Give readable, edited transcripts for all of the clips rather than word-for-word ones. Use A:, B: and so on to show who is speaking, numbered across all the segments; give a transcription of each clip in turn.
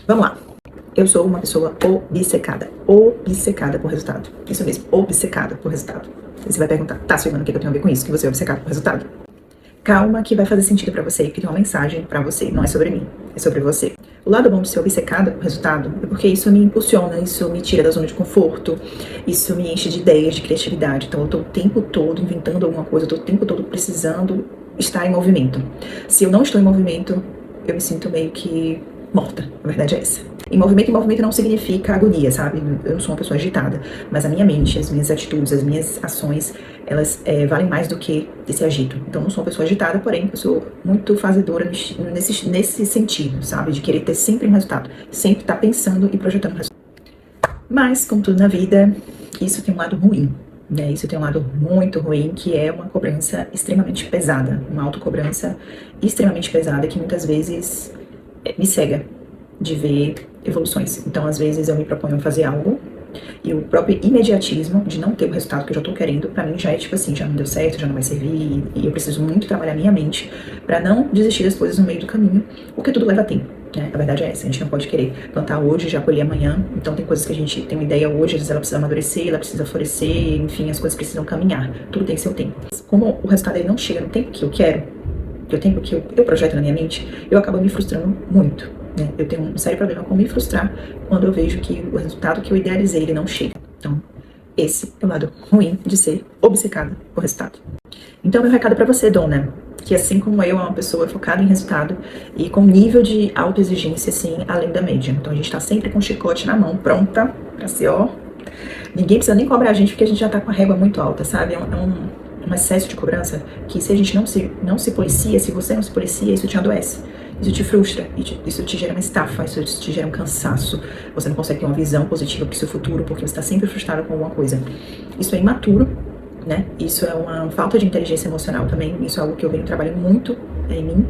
A: Vamos lá. Eu sou uma pessoa obcecada por resultado. Isso mesmo, obcecada por resultado. E você vai perguntar, tá, Silvana, o que eu tenho a ver com isso? Que você é obcecado por resultado? Calma que vai fazer sentido pra você, que tem uma mensagem pra você, não é sobre mim, é sobre você. O lado bom de ser obcecada por resultado é porque isso me impulsiona, isso me tira da zona de conforto, isso me enche de ideias, de criatividade. Então eu tô o tempo todo inventando alguma coisa, eu tô o tempo todo precisando estar em movimento. Se eu não estou em movimento, eu me sinto meio que morta, a verdade é essa. Em movimento não significa agonia, sabe? Eu não sou uma pessoa agitada, mas a minha mente, as minhas atitudes, as minhas ações, elas valem mais do que esse agito. Então eu não sou uma pessoa agitada, porém eu sou muito fazedora nesse sentido, sabe? De querer ter sempre um resultado, sempre estar pensando e projetando um resultado. Mas, como tudo na vida, isso tem um lado ruim, né? Isso tem um lado muito ruim, que é uma cobrança extremamente pesada, uma autocobrança extremamente pesada que muitas vezes me cega de ver evoluções. Então, às vezes, eu me proponho a fazer algo e o próprio imediatismo de não ter o resultado que eu já tô querendo, pra mim já é tipo assim, já não deu certo, já não vai servir, e eu preciso muito trabalhar minha mente pra não desistir das coisas no meio do caminho, porque tudo leva tempo, né? A verdade é essa, a gente não pode querer plantar hoje, já colher amanhã, então tem coisas que a gente tem uma ideia hoje, às vezes ela precisa amadurecer, ela precisa florescer, enfim, as coisas precisam caminhar, tudo tem seu tempo. Como o resultado ele não chega no tempo que eu quero, que o tempo que eu projeto na minha mente, eu acabo me frustrando muito, né? Eu tenho um sério problema com me frustrar quando eu vejo que o resultado que eu idealizei, ele não chega. Então, esse é o lado ruim de ser obcecada por resultado. Então, meu recado pra você, dona, que assim como eu, é uma pessoa focada em resultado e com nível de autoexigência, assim, além da média. Então, a gente tá sempre com o chicote na mão, pronta pra ser, ó. Ninguém precisa nem cobrar a gente, porque a gente já tá com a régua muito alta, sabe? Um excesso de cobrança que, se a gente não se policia, se você não se policia, isso te adoece, isso te frustra, isso te gera uma estafa, isso te gera um cansaço, você não consegue ter uma visão positiva para o seu futuro, porque você está sempre frustrado com alguma coisa. Isso é imaturo, né? Isso é uma falta de inteligência emocional também, isso é algo que eu venho trabalhando muito em mim,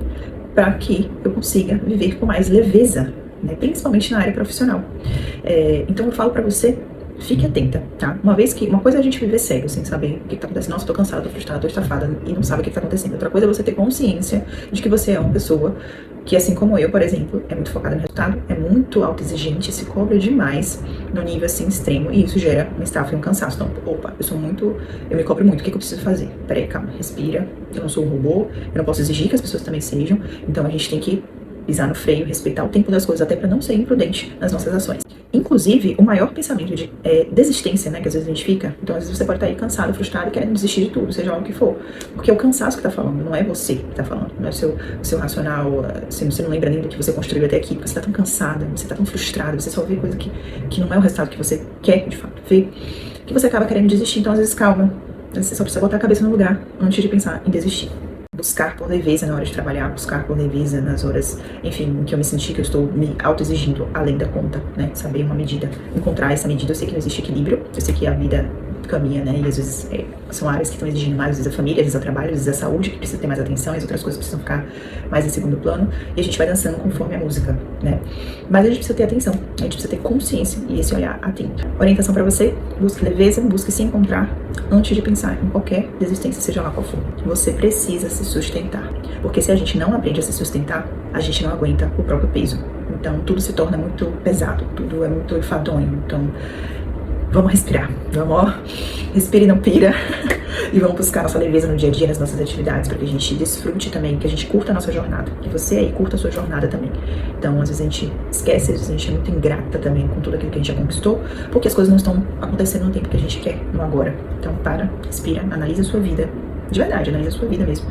A: para que eu consiga viver com mais leveza, né? Principalmente na área profissional. Então eu falo para você, fique atenta, tá? Uma coisa é a gente viver cego, sem saber o que tá acontecendo. Nossa, tô cansada, tô frustrada, tô estafada e não sabe o que tá acontecendo. Outra coisa é você ter consciência de que você é uma pessoa que, assim como eu, por exemplo, é muito focada no resultado, é muito autoexigente, se cobra demais no nível, assim, extremo, e isso gera uma estafa e um cansaço. Então, opa, eu me cobro muito, o que eu preciso fazer? Peraí, calma, respira, eu não sou um robô, eu não posso exigir que as pessoas também sejam, então a gente tem que pisar no freio, respeitar o tempo das coisas, até para não ser imprudente nas nossas ações. Inclusive, o maior pensamento de desistência, né, que às vezes a gente fica, então às vezes você pode estar aí cansado, frustrado, querendo desistir de tudo, seja lá o que for, porque é o cansaço que tá falando, não é você que tá falando, não é o seu racional, você não lembra nem do que você construiu até aqui, porque você tá tão cansada, você tá tão frustrado, você só vê coisa que não é o resultado que você quer, de fato, ver, que você acaba querendo desistir. Então às vezes, calma, você só precisa botar a cabeça no lugar antes de pensar em desistir. Buscar por leveza na hora de trabalhar, buscar por leveza nas horas, enfim, em que eu me senti que eu estou me autoexigindo além da conta, né? Saber uma medida, encontrar essa medida. Eu sei que não existe equilíbrio, eu sei que a vida caminha, né? E às vezes são áreas que estão exigindo mais, às vezes a família, às vezes o trabalho, às vezes a saúde, que precisa ter mais atenção, e as outras coisas precisam ficar mais em segundo plano, e a gente vai dançando conforme a música, né? Mas a gente precisa ter atenção, a gente precisa ter consciência e esse olhar atento. Orientação pra você: busque leveza, busque se encontrar antes de pensar em qualquer desistência, seja lá qual for. Você precisa se sustentar, porque se a gente não aprende a se sustentar, a gente não aguenta o próprio peso. Então tudo se torna muito pesado, tudo é muito enfadonho. Então vamos respirar, vamos, respire e não pira, e vamos buscar nossa leveza no dia a dia, nas nossas atividades, para que a gente desfrute também, que a gente curta a nossa jornada, que você aí curta a sua jornada também. Então, às vezes a gente esquece, às vezes a gente é muito ingrata também com tudo aquilo que a gente já conquistou, porque as coisas não estão acontecendo no tempo que a gente quer, no agora. Então, para, respira, analisa a sua vida, de verdade, analisa a sua vida mesmo.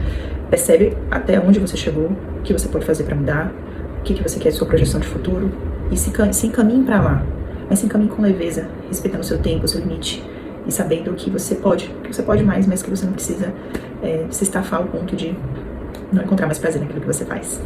A: Percebe até onde você chegou, o que você pode fazer para mudar, o que você quer de sua projeção de futuro, e se encaminhe para lá. Mas se encaminhe com leveza, respeitando o seu tempo, o seu limite, e sabendo que você pode mais, mas que você não precisa se estafar ao ponto de não encontrar mais prazer naquilo que você faz.